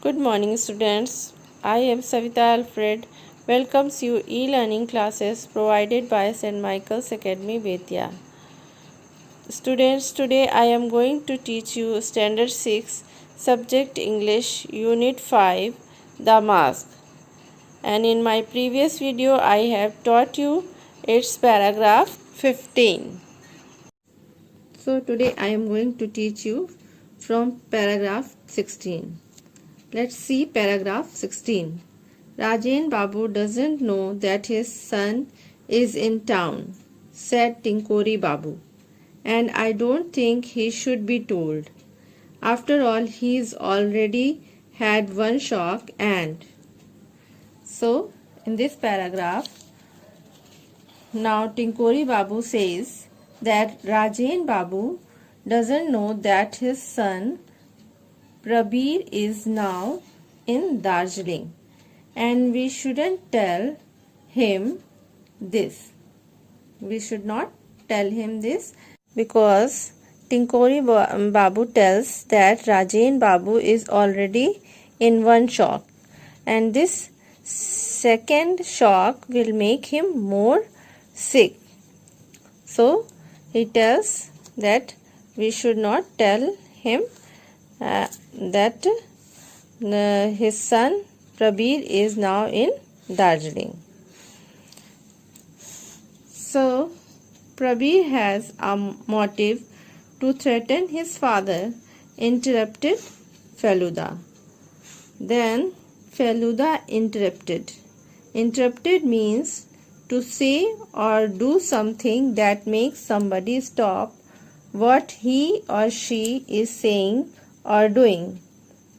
Good morning, students. I am Savita Alfred. Welcomes you e-learning classes provided by St. Michael's Academy, Bettiah. Students, today I am going to teach you Standard 6, Subject English, Unit 5, The Mask. And in my previous video, I have taught you its paragraph 15. So today I am going to teach you from paragraph 16. Let's see paragraph 16. Rajen Babu doesn't know that his son is in town, said Tinkori Babu, and I don't think he should be told. After all, he's already had one shock and... So, in this paragraph, now Tinkori Babu says that Rajen Babu doesn't know that his son Prabir is now in Darjeeling, and we shouldn't tell him this. We should not tell him this because Tinkori Babu tells that Rajen Babu is already in one shock, and this second shock will make him more sick. So he tells that we should not tell him that his son Prabir is now in Darjeeling. So Prabir has a motive to threaten his father, interrupted Feluda. Then Feluda interrupted. Interrupted means to say or do something that makes somebody stop what he or she is saying or doing,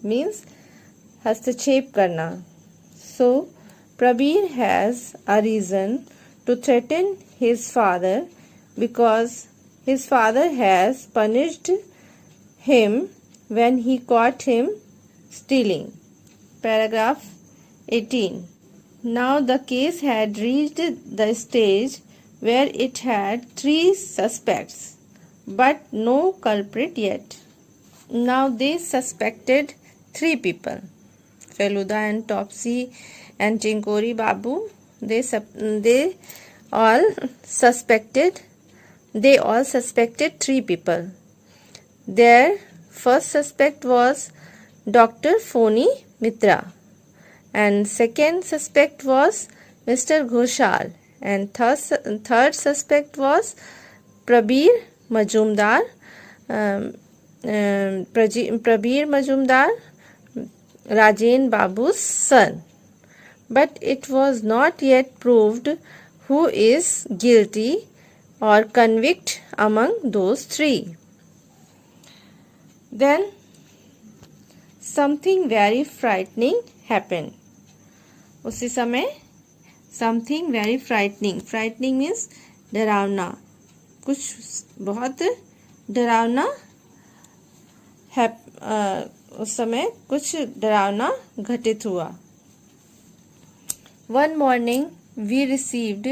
means hastachep karna. So Prabir has a reason to threaten his father because his father has punished him when he caught him stealing. Paragraph 18. Now the case had reached the stage where it had 3 suspects, but no culprit yet. Now they suspected 3 people, Feluda and Topsy and Tinkori Babu. They all suspected 3 people. Their first suspect was Dr. Phony Mitra, and second suspect was Mr. Ghoshal, and third suspect was Prabir Majumdar. Prabir Majumdar, Rajen Babu's son. But it was not yet proved who is guilty or convict among those 3. Then something very frightening happened. उसी समय something very frightening. Frightening means डरावना. कुछ बहुत डरावना उस समय कुछ डरावना घटित हुआ. One morning we received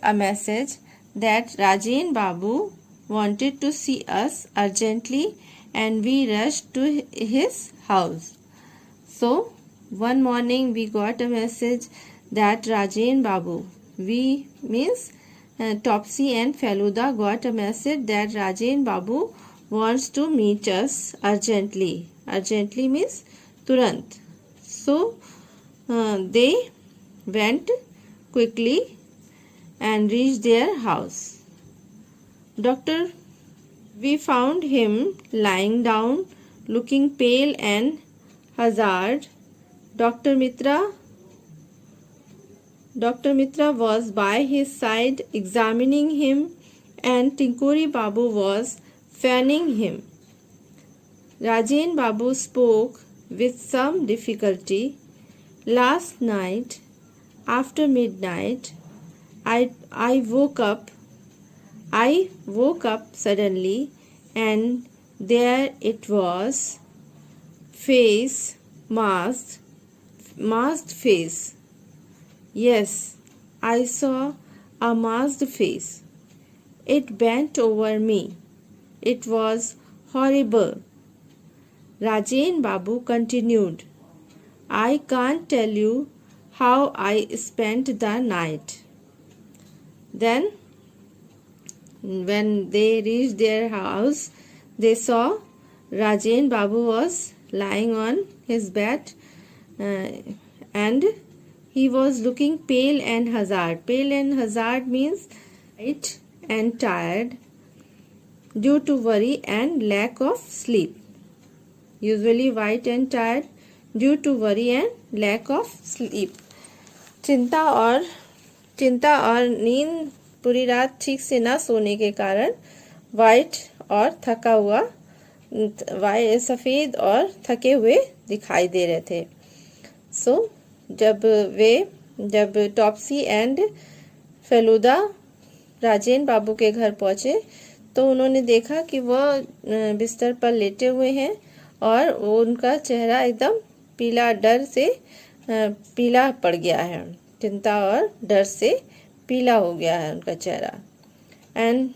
a message that Rajen Babu wanted to see us urgently, and we rushed to his house. So one morning we got a message that Rajen Babu, we means Topsy and Feluda got a message that Rajen Babu wants to meet us urgently. Urgently means turant. So they went quickly and reached their house. We found him lying down, looking pale and haggard. Dr. Mitra was by his side examining him, and Tinkori Babu was fanning him. Rajen Babu spoke with some difficulty. Last night, after midnight, I woke up suddenly, and there it was, masked face. Yes, I saw a masked face. It bent over me. It was horrible. Rajen Babu continued, I can't tell you how I spent the night. Then, when they reached their house, they saw Rajen Babu was lying on his bed and he was looking pale and haggard. Pale and haggard means white and tired due to worry and lack of sleep. Usually white and tired due to worry and lack of sleep. चिंता और नींद पूरी रात ठीक से ना सोने के कारण वाइट और थका हुआ सफ़ेद और थके हुए दिखाई दे रहे थे. जब टॉप्सी एंड फेलुदा राजेन बाबू के घर पहुंचे तो उन्होंने देखा कि वह बिस्तर पर लेटे हुए हैं और उनका चेहरा एकदम पीला पड़ गया है. चिंता और डर से पीला हो गया है उनका चेहरा. And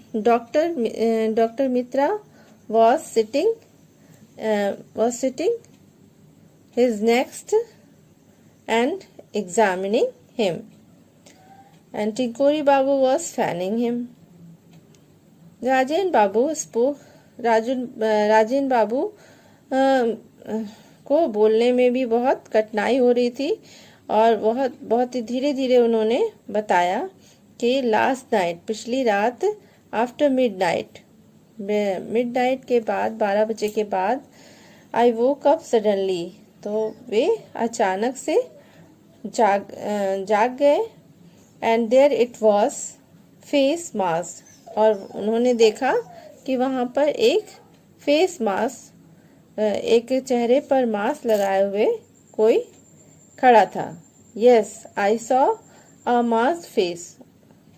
doctor Mitra was sitting his next and examining him, and Tinkori Babu was fanning him. Rajen Babu को बोलने में भी बहुत कठिनाई हो रही थी और बहुत ही धीरे धीरे उन्होंने बताया कि लास्ट नाइट, पिछली रात, आफ्टर मिडनाइट के बाद, 12 बजे के बाद, आई वोक अप सडनली, तो वे अचानक से जाग गए. And there it was face mask, और उन्होंने देखा कि वहाँ पर एक फेस मास्क, एक चेहरे पर मास्क लगाए हुए कोई खड़ा था. Yes, I saw a mask face,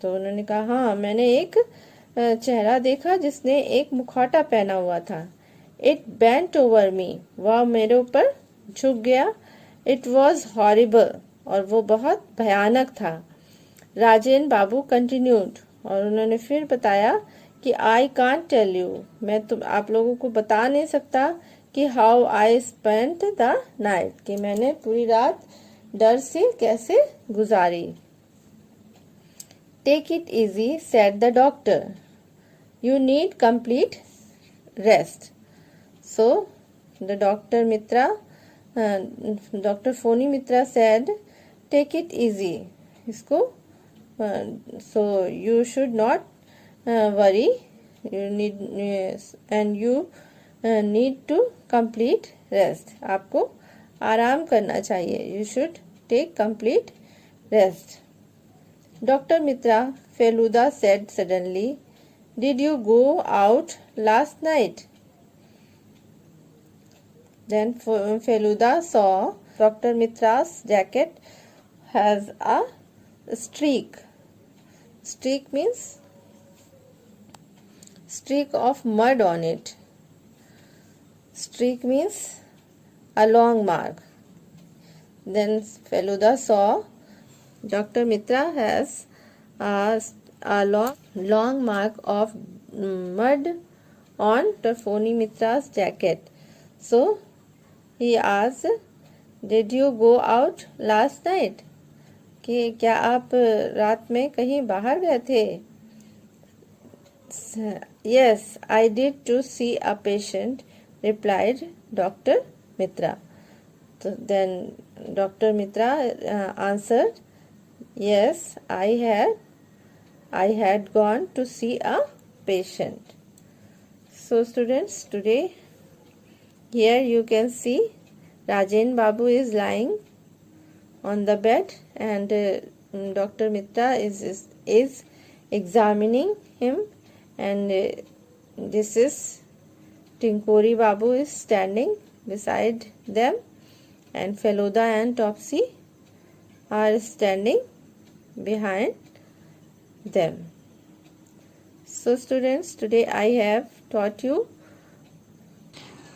तो उन्होंने कहा हाँ, मैंने एक चेहरा देखा जिसने एक मुखौटा पहना हुआ था. इट बेंट ओवर मी, वह मेरे ऊपर झुक गया. इट वॉज हॉरिबल, और वो बहुत भयानक था. राजेन बाबू कंटिन्यूड, और उन्होंने फिर बताया कि आई कांट टेल यू, मैं आप लोगों को बता नहीं सकता कि how I spent the night, कि मैंने पूरी रात डर से कैसे गुजारी. Take it easy said the doctor, you need complete rest. So the Dr. Phony Mitra said, take it easy. So you should not worry. You need to complete rest. आपको आराम करना चाहिए. You should take complete rest. Dr. Mitra, Feluda said suddenly, did you go out last night? Then Feluda saw Dr. Mitra's jacket has a streak. Streak means streak of mud on it. Streak means a long mark. Then Feluda saw Dr. Mitra has a long mark of mud on Dr. Phony Mitra's jacket. So he asked, did you go out last night? कि क्या आप रात में कहीं बाहर गए थे? Yes, I did to see a patient, replied Dr. Mitra. So then Dr. Mitra answered, yes, I had gone to see a patient. So students, today here you can see Rajen Babu is lying on the bed and Dr. Mitra is examining him, and this is Tinkori Babu is standing beside them, and Feluda and Topsy are standing behind them. So students, today I have taught you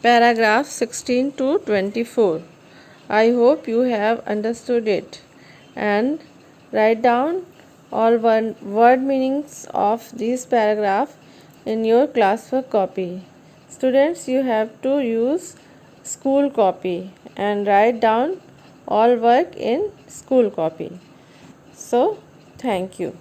paragraph 16 to 24. I hope you have understood it, and write down all word meanings of this paragraph in your classwork copy. Students, you have to use school copy and write down all work in school copy. So, thank you.